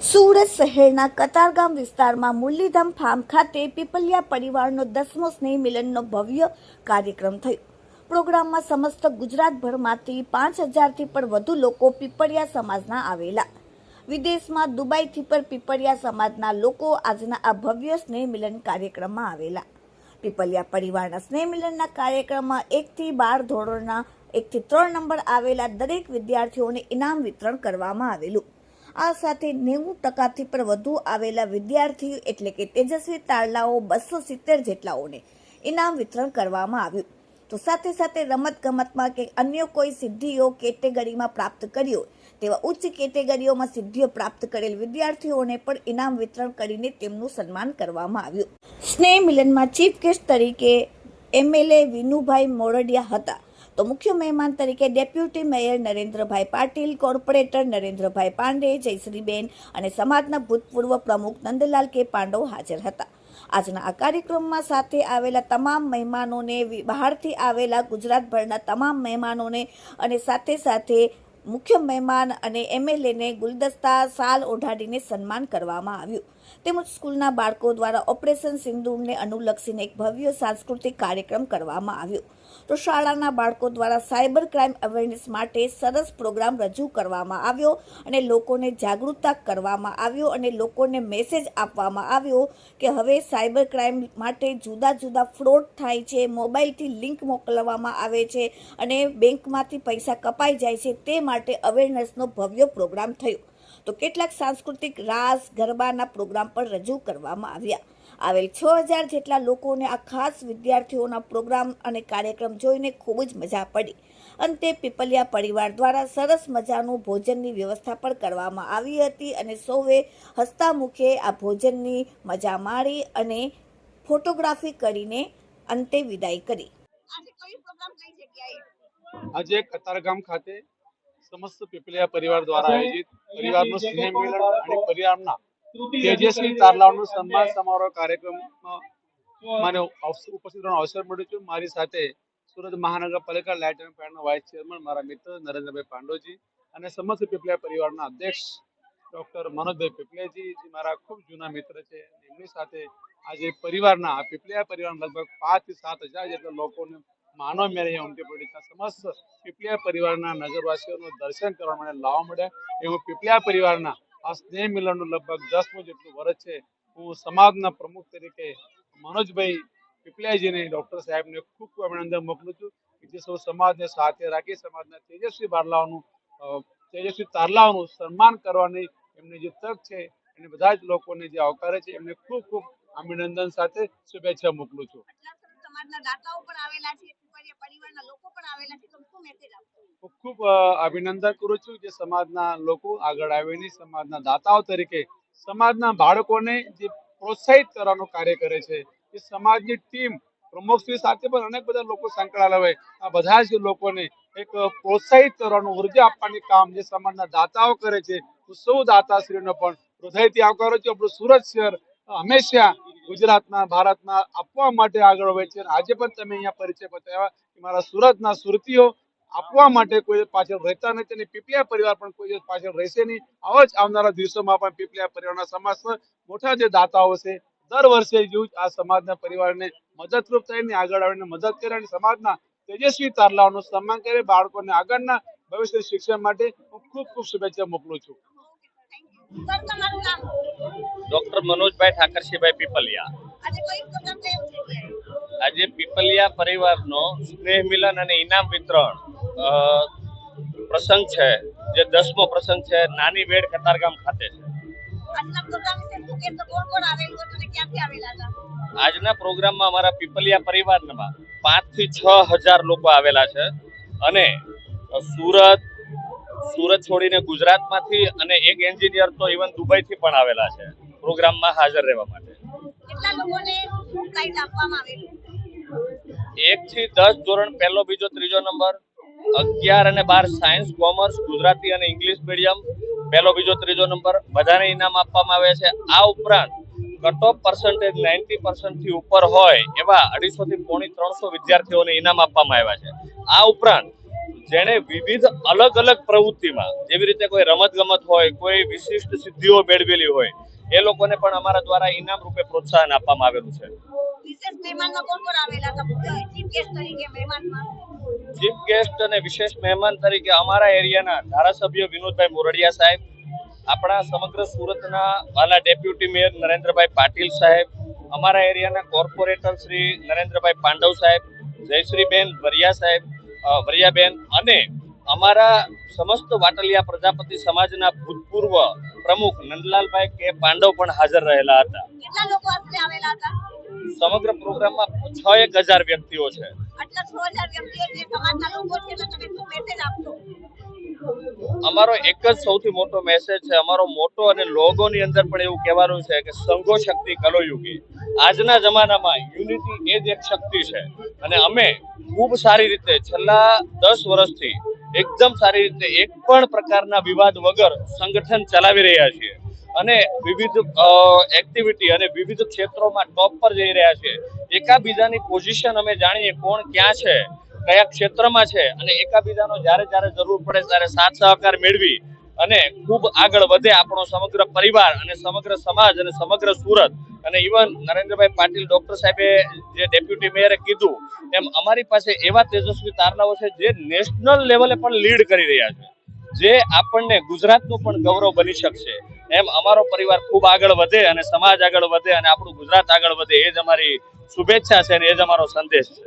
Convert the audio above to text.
સુરત શહેરના કતારગામ વિસ્તારમાં મુરલીધામ ફાર્મ ખાતે પીપલિયા પરિવારનો 10મો સ્નેહ મિલનનો ભવ્ય કાર્યક્રમ થયો. પ્રોગ્રામમાં સમસ્ત ગુજરાતભરમાંથી 5000થી પણ વધુ લોકો પીપળિયા સમાજના આવેલા. વિદેશમાં દુબઈથી પણ પીપળિયા સમાજના લોકો આજના આ ભવ્ય સ્નેહ મિલન કાર્યક્રમમાં આવેલા. પીપલિયા પરિવારના સ્નેહ મિલનના કાર્યક્રમમાં 1 થી 12 ધોરણના 1 થી 3 નંબર આવેલા દરેક વિદ્યાર્થીઓને ઇનામ વિતરણ કરવામાં આવેલું. આ સાથે 90% પણ વધુ આવેલા વિદ્યાર્થીઓ એટલે કે તેજસ્વી તારલાઓ 270 જેટલાઓને ઇનામ વિતરણ કરવામાં આવ્યું. તો સાથે સાથે રમતગમતમાં કે અન્ય કોઈ સિદ્ધિઓ કેટેગરીમાં પ્રાપ્ત કર્યો તેવા ઉચ્ચ કેટેગરીઓમાં સિદ્ધિઓ પ્રાપ્ત કરેલ વિદ્યાર્થીઓને પણ ઇનામ વિતરણ કરીને તેમનું સન્માન કરવામાં આવ્યું. સ્નેહ મિલનમાં ચીફ ગેસ્ટ તરીકે MLA વિનુભાઈ મોરડિયા હતા. તો મુખ્ય મહેમાન તરીકે deputy mayor Narendrabhai Patil, corporator Narendrabhai Pandey, Jayshreeben અને સમાજના ભૂતપૂર્વ પ્રમુખ નંદલાલ કે પાંડવ હાજર હતા. આજના આ કાર્યક્રમમાં સાથે આવેલા તમામ મહેમાનોને, બહારથી આવેલા ગુજરાતભરના તમામ મહેમાનોને અને સાથે સાથે મુખ્ય મહેમાન અને MLAને ગુલદસ્તા શાલ ઓઢાડીને સન્માન કરવામાં આવ્યું. તેમજ સ્કૂલના બાળકો દ્વારા ઓપરેશન સિંદૂરને અનુલક્ષીને એક ભવ્ય સાંસ્કૃતિક કાર્યક્રમ કરવામાં આવ્યો. તો શાળાના બાળકો દ્વારા સાયબર ક્રાઇમ અવેરનેસ માટે સરસ પ્રોગ્રામ રજૂ કરવામાં આવ્યો અને લોકોને જાગૃતતા કરવામાં આવ્યો અને લોકોને મેસેજ આપવામાં આવ્યો કે હવે સાયબર ક્રાઇમ માટે જુદા જુદા ફ્રોડ થાય છે, મોબાઈલથી લિંક મોકલવામાં આવે છે અને બેંકમાંથી પૈસા કપાઈ જાય છે, તે માટે અવેરનેસનો ભવ્ય પ્રોગ્રામ થયો. તો કેટલાક સાંસ્કૃતિક રાસ ગરબાના પ્રોગ્રામ પણ રજૂ કરવામાં આવ્યા. આવેલ 6000 જેટલા લોકોને આ ખાસ વિદ્યાર્થીઓના પ્રોગ્રામ અને કાર્યક્રમ જોઈને ખૂબ જ મજા પડી. અંતે પીપલિયા પરિવાર દ્વારા સરસ મજાનું ભોજનની વ્યવસ્થા પણ કરવામાં આવી હતી અને સૌએ હસતા મુખે આ ભોજનની મજા માણી અને ફોટોગ્રાફી કરીને અંતે વિદાય કરી. આજે કતારગામ ખાતે સમસ્ત પીપલિયા પરિવાર દ્વારા આયોજિત પરિવારનો સ્નેહ મિલન અને પરિવારના તેજસ્વી તારલાઓનો સન્માન સમારોહ કાર્યક્રમમાં મને ઉપસ્થિત રહેવાનો અવસર મળ્યો છે. મારી સાથે સુરત મહાનગરપાલિકા લાઇટ એન્ડ ફાયરના વાઇસ ચેરમેન મારા મિત્ર નરેન્દ્રભાઈ પાંડોજી અને સમસ્ત પીપલિયા પરિવારના અધ્યક્ષ ડોક્ટર મનોજભાઈ પીપલિયાજી જે મારા ખૂબ જૂના મિત્ર છે. એમની સાથે આજે પરિવારના પીપલિયા પરિવારના લગભગ 5 થી 7 હજાર જેટલા લોકોને માનવ મેળે ઉમટી પડી. સમસ્ત પીપલિયા પરિવારના નગરવાસીઓનું દર્શન કરવા માટે લાવવા મળ્યા. એવું પીપલિયા પરિવારના આ સ્નેહ મિલનનું લગભગ 10મું જેટલું વર્ષ છે. હું સમાજના પ્રમુખ તરીકે મનોજભાઈ પીપલિયાજીને ડોક્ટર સાહેબને ખૂબ ખૂબ અભિનંદન મોકલું છું કે જે સૌ સમાજને સાથે રાખી સમાજના તેજસ્વી તારલાઓનું સન્માન કરવાની એમની જે તક છે એને બધા જ લોકોને જે આવકારે છે એમને ખૂબ ખૂબ અભિનંદન સાથે શુભેચ્છા મોકલું છું. ખૂબ ખૂબ અભિનંદન કરું છું જે સમાજના લોકો આગળ આવીને સમાજના દાતાઓ તરીકે સમાજના બાળકોને જે પ્રોત્સાહિત કરવાનું કાર્ય કરે છે. એ સમાજની ટીમ પ્રમુખશ્રી સાથે પણ અનેક બધા લોકો સંકળાયેલા હોય. આ બધા જ લોકોને એક પ્રોત્સાહિત કરવાનું, ઉર્જા આપવાની કામ જે સમાજના દાતાઓ કરે છે. હું સૌ દાતાશ્રીનો પણ હૃદયથી આવકારું છું. આપણું સુરત શહેર હંમેશા ગુજરાતના, ભારતના આપવા માટે આગળ હોય છે. આજે પણ તમે અહીંયા પરિચય બતાવ્યા કે મારા સુરતના સુરતીઓ આપવા માટે કોઈ પાછળ રહેતા નથી અને પીપલિયા પરિવાર પણ કોઈ પાછળ રહેશે નહીં. આવા જ આવનારા દિવસોમાં પણ પીપલિયા પરિવારના સમાજના મોટા જે દાતાઓ છે દર વર્ષે આ સમાજના પરિવારને મદદરૂપ થઈને આગળ આવીને મદદ કરે અને સમાજના તેજસ્વી તારલાઓનું સન્માન કરે. બાળકોને આગળના ભવિષ્ય શિક્ષણ માટે હું ખૂબ ખૂબ શુભેચ્છા મોકલું છું. ડોક્ટર મનોજભાઈ ઠાકરસિંહભાઈ પીપલિયા. આજે પીપલિયા પરિવારનો સ્નેહ મિલન અને ઇનામ વિતરણ પ્રસંગ છે, જે 10મો પ્રસંગ છે, નાની વેડ કતારગામ ખાતે છે. આજના પ્રોગ્રામમાં અમારા પીપલિયા પરિવારમાં 5 થી 6000 લોકો આવેલા છે અને સુરત છોડીને ગુજરાતમાંથી અને એક એન્જિનિયર તો ઇવન દુબઈથી પણ આવેલા છે પ્રોગ્રામમાં હાજર રહેવા માટે. 1 થી 10 ધોરણ 1, 2, 3 નંબર, 11 અને 12 સાયન્સ, કોમર્સ, ગુજરાતી અને ઇંગ્લિશ મીડિયમ 1, 2, 3 નંબર બધાને ઇનામ આપવામાં આવે છે. આ ઉપરાંત કટ ઓફ પર્સન્ટેજ 90% થી ઉપર હોય એવા 250 થી 300 વિદ્યાર્થીઓને ઇનામ આપવામાં આવ્યા છે. આ ઉપરાંત જેણે વિવિધ અલગ અલગ પ્રવૃત્તિમાં, જેવી રીતે કોઈ રમત ગમત હોય, કોઈ વિશિષ્ટ સિદ્ધિઓ મેળવેલી હોય, એ લોકોને પણ અમારા દ્વારા ઇનામ રૂપે પ્રોત્સાહન આપવામાં આવેલું છે. વિશેષ મહેમાનમાં કોણ કોણ આવેલા હતા ચીફ ગેસ્ટ તરીકે મહેમાનમાં? ચીફ ગેસ્ટ અને વિશેષ મહેમાન તરીકે અમારા એરિયાના ધારાસભ્ય વિનોદભાઈ મોરડિયા સાહેબ, આપણા સમગ્ર સુરતના વાલા ડેપ્યુટી મેયર નરેન્દ્રભાઈ પાટીલ સાહેબ, અમારા એરિયાના કોર્પોરેટર શ્રી નરેન્દ્રભાઈ પાંડવ સાહેબ, જયશ્રીબેન વરિયાબેન અને અમારા સમસ્ત વાટલિયા પ્રજાપતિ સમાજના ભૂતપૂર્વ પ્રમુખ નંદલાલભાઈ કે પાંડવ પણ હાજર રહેલા હતા. કેટલા લોકો આશરે આવેલા હતા? સમગ્ર પ્રોગ્રામમાં 6,000 વ્યક્તિઓ છે. આટલા 6,000 વ્યક્તિઓ જે સમાજના લોકો છે તો તમે શું મેસેજ આપશો? અમારો એક જ સૌથી મોટો મેસેજ છે, અમારો મોટો અને લોગોની અંદર પણ એવું કહેવાનું છે કે સંઘો શક્તિ કલોયુગી. આજના જમાનામાં યુનિટી એ જ એક શક્તિ છે અને અમે ખૂબ સારી રીતે છેલ્લા 10 વર્ષથી એકદમ સારી રીતે એક પણ પ્રકારના વિવાદ વગર સંગઠન ચલાવી રહ્યા છીએ અને વિવિધ એક્ટિવિટી અને વિવિધ ક્ષેત્રોમાં ટોપ પર જઈ રહ્યા છે. એકાબીજાની પોઝિશન અમે જાણીએ કોણ ક્યાં છે, કયા ક્ષેત્રમાં છે અને એકાબીજાનો જ્યારે જરૂર પડે ત્યારે સાથ સહકાર મેળવી અને ખૂબ આગળ વધે આપણો સમગ્ર પરિવાર અને સમગ્ર સમાજ અને સમગ્ર સુરત. અને ઇવન નરેન્દ્રભાઈ પાટીલ ડોક્ટર સાહેબે જે ડેપ્યુટી મેયરે કીધું એમ અમારી પાસે એવા તેજસ્વી તારલાઓ છે જે નેશનલ લેવલે પણ લીડ કરી રહ્યા છે, જે આપણને ગુજરાતનું પણ ગૌરવ બની શકશે. એમ અમારો પરિવાર ખૂબ આગળ વધે અને સમાજ આગળ વધે અને આપણું ગુજરાત આગળ વધે, એ જ અમારી શુભેચ્છા છે અને એ જ અમારો સંદેશ છે.